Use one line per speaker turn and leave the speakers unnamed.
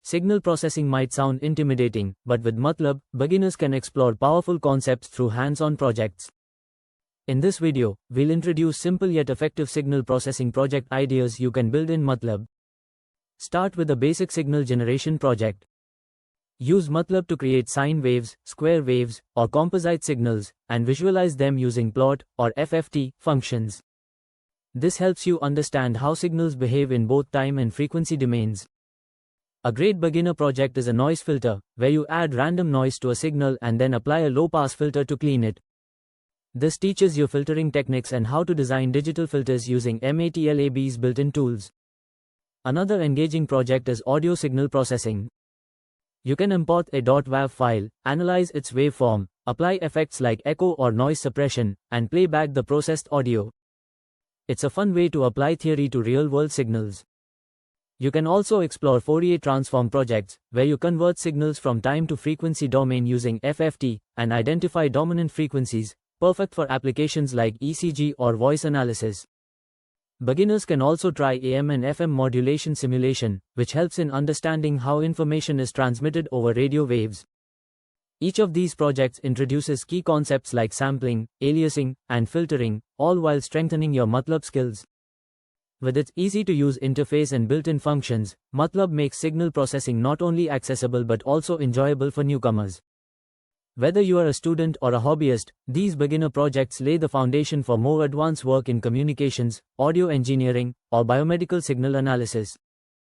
Signal processing might sound intimidating, but with MATLAB, beginners can explore powerful concepts through hands-on projects. In this video, we'll introduce simple yet effective signal processing project ideas you can build in MATLAB. Start with a basic signal generation project. Use MATLAB to create sine waves, square waves, or composite signals, and visualize them using plot, or FFT, functions. This helps you understand how signals behave in both time and frequency domains. A great beginner project is a noise filter, where you add random noise to a signal and then apply a low-pass filter to clean it. This teaches you filtering techniques and how to design digital filters using MATLAB's built-in tools. Another engaging project is audio signal processing. You can import a .wav file, analyze its waveform, apply effects like echo or noise suppression, and play back the processed audio. It's a fun way to apply theory to real-world signals. You can also explore Fourier Transform projects, where you convert signals from time to frequency domain using FFT, and identify dominant frequencies, perfect for applications like ECG or voice analysis. Beginners can also try AM and FM modulation simulation, which helps in understanding how information is transmitted over radio waves. Each of these projects introduces key concepts like sampling, aliasing, and filtering, all while strengthening your MATLAB skills. With its easy-to-use interface and built-in functions, MATLAB makes signal processing not only accessible but also enjoyable for newcomers. Whether you are a student or a hobbyist, these beginner projects lay the foundation for more advanced work in communications, audio engineering, or biomedical signal analysis.